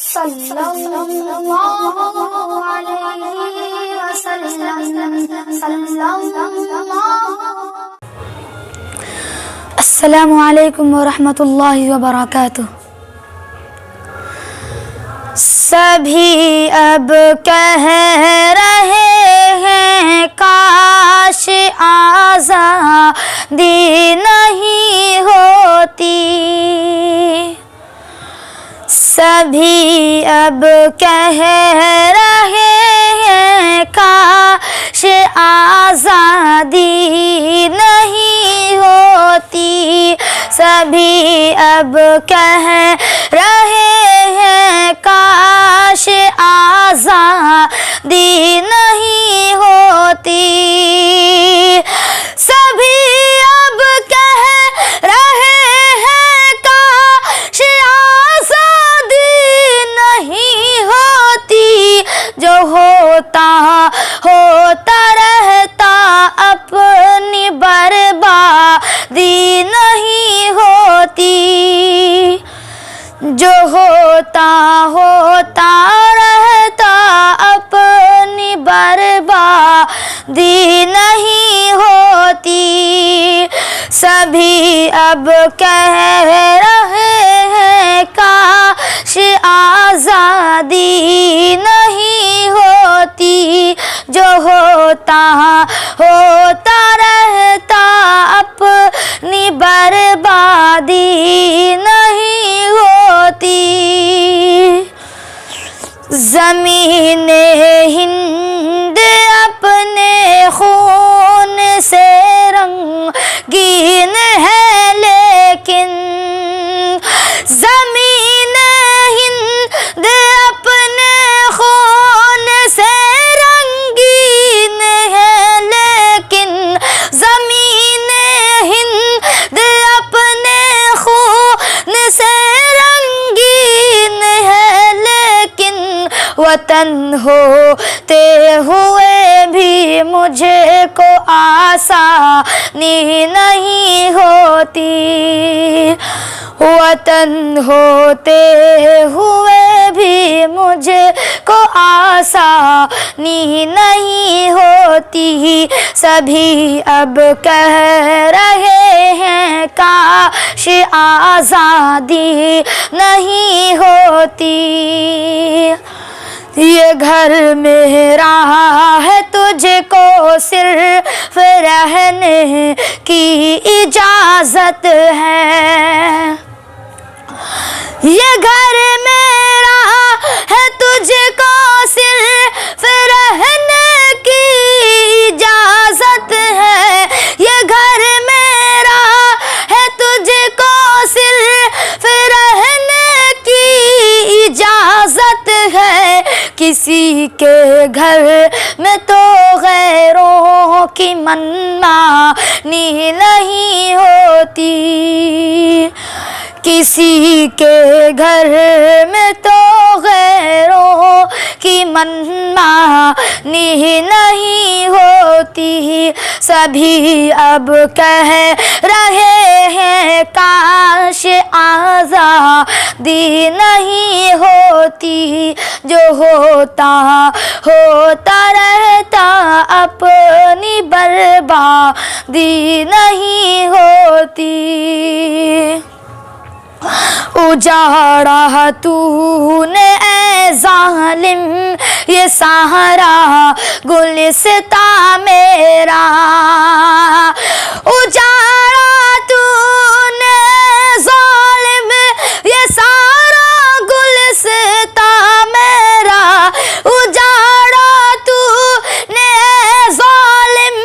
صلی اللہ علیہ وسلم صلی اللہ۔ السلام علیکم ورحمۃ اللہ وبرکاتہ۔ سبھی اب کہہ رہے ہیں کاش آزادی نہیں ہوتی، سبھی اب کہہ رہے ہیں کاش آزادی نہیں ہوتی، سبھی اب کہہ رہے ہیں کاش آزادی نہیں ہوتی، سبھی اب کہہ رہے ہیں کاش آزادی نہیں ہوتی، جو ہوتا رہتا اپنی بربادی نہیں ہوتی، جو ہوتا رہتا اپنی بربادی نہیں ہوتی، سبھی اب کہہ رہے ہیں کاش آزادی نہیں ہوتی، جو ہوتا رہتا اپنی بربادی نہیں ہوتی، زمین ہند اپنے خون سے رنگین ہے، لیکن زمین ہند اپنے خون سے رنگین ہے، لیکن زمین ہند اپنے خون سے رنگین ہے، لیکن وطن ہوتے ہوئے بھی مجھے کو آسانی نہیں ہوتی، وطن ہوتے ہوئے بھی مجھے کو آسانی نہیں ہوتی، سبھی اب کہہ رہے ہیں کاش آزادی نہیں ہوتی، یہ گھر میرا ہے، تجھ کو صرف رہنے کی اجازت ہے، یہ گھر میرا ہے، تجھ کو صرف رہنے کی اجازت ہے، یہ گھر میرا ہے، تجھ کو صرف رہنے کی اجازت ہے، کسی کے گھر میں تو غیروں کی منمانی نہیں ہوتی، کسی کے گھر میں تو غیروں کی منمانی نہیں ہوتی، سبھی اب کہہ رہے ہیں کاش آزادی نہیں ہوتی، جو ہوتا رہتا اپنی بربادی نہیں ہوتی، اجاڑا تو نے اے ظالم یہ سارا گلستان میرا، اجاڑا تو نے ظالم یہ سارا گلستان میرا، اجاڑا تو نے ظالم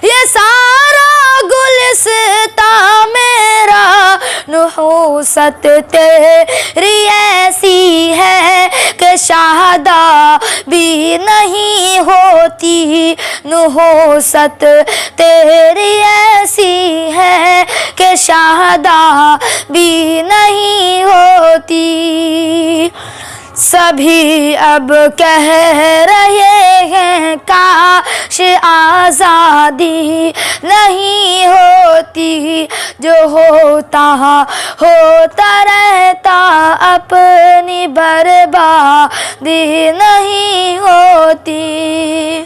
یہ سارا گلستان میرا، نحوست تیری ایسی ہے کہ شہادہ بھی نہیں ہوتی، نحوست تیری ایسی ہے کہ شہادہ بھی نہیں ہوتی، سبھی اب کہہ رہے ہیں کاش آزادی نہیں ہوتی، جو ہوتا رہتا اپنی بربادی نہیں ہوتی۔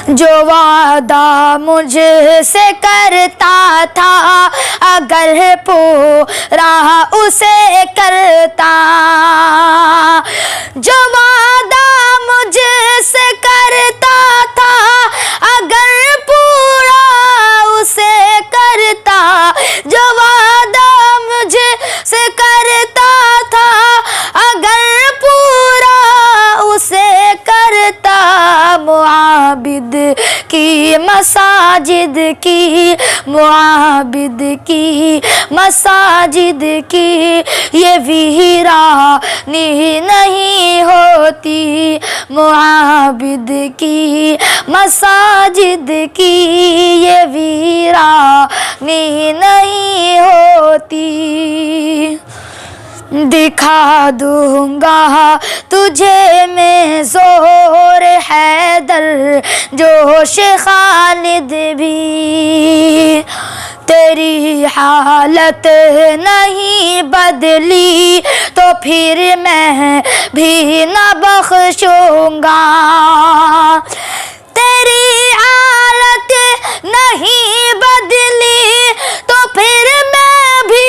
جو وعدہ مجھ سے کرتا تھا اگر پورا اسے کرتا، جو وعدہ مجھ سے کرتا تھا اگر پورا اسے کرتا، جو وعدہ مجھ سے کرتا تھا اگر پورا اسے کرتا، معابد کی مساجد کی، معابد کی مساجد کی یہ ویرانی نہیں ہوتی، معابد کی مساجد کی یہ ویرانی نہیں ہوتی۔ دکھا دوں گا تجھے میں زور حیدر، جوش خالد بھی، تیری حالت نہیں بدلی تو پھر میں بھی نہ بخشوں گا، تیری حالت نہیں بدلی تو پھر میں بھی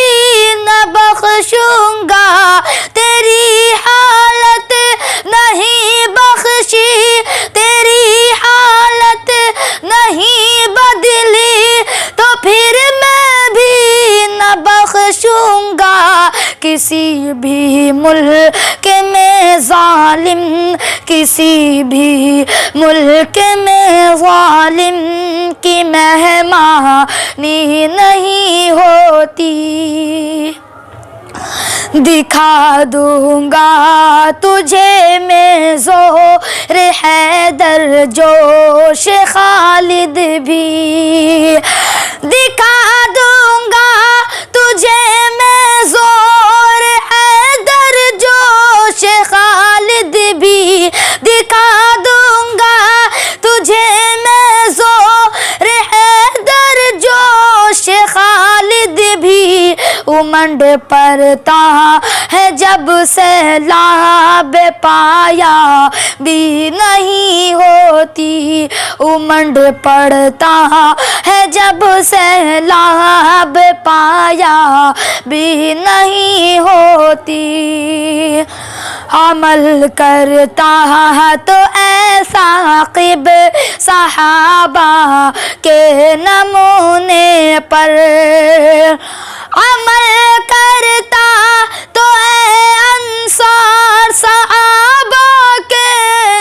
نہ بخشوں گا، تیری حالت نہیں بخشی، تیری حالت نہیں بدلی تو پھر میں بھی نہ بخشوں گا۔ کسی بھی ملک میں ظالم، کسی بھی ملک میں ظالم کی مہمانی نہیں ہوتی۔ دکھا دوں گا تجھے میں زور حیدر، جوش خالد بھی، دکھا دوں گا تجھے میں زور حیدر، جوش خالد بھی، دکھا دوں گا تجھے میں زور حیدر، جوش خالد بھی۔ امنڈ پڑتا ہے جب سیلاب پایا بھی نہیں ہوتی، امنڈ پڑتا ہے جب سیلاب پایا بھی نہیں ہوتی، عمل کرتا تو ایسا عاقب صحابہ کے نمونے پر، عمل کرتا تو اے انصار صحابہ کے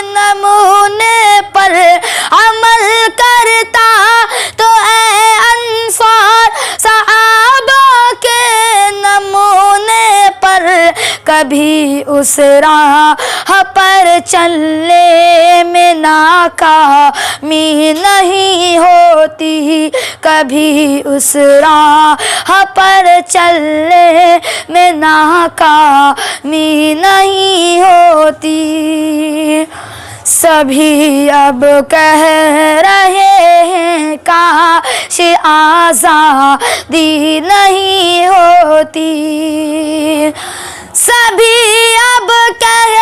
نمونے پر، عمل کرتا تو اے انصار صحابہ کے نمونے پر، کبھی اس راہ پر چلنے میں ناکامی نہیں ہوتی، کبھی اس راہ پر چلنے میں ناکامی نہیں ہوتی۔ سبھی اب کہہ رہے ہیں کاش آزادی نہیں ہوتی، سبھی اب کہہ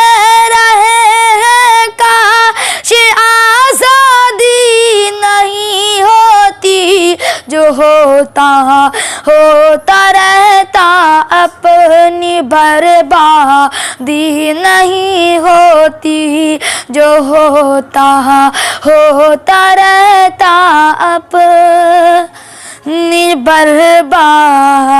رہے ہیں کاش آزادی نہیں ہوتی، جو ہوتا رہتا اپنی بربادی نہیں ہوتی، جو ہوتا رہتا اپنی بربادی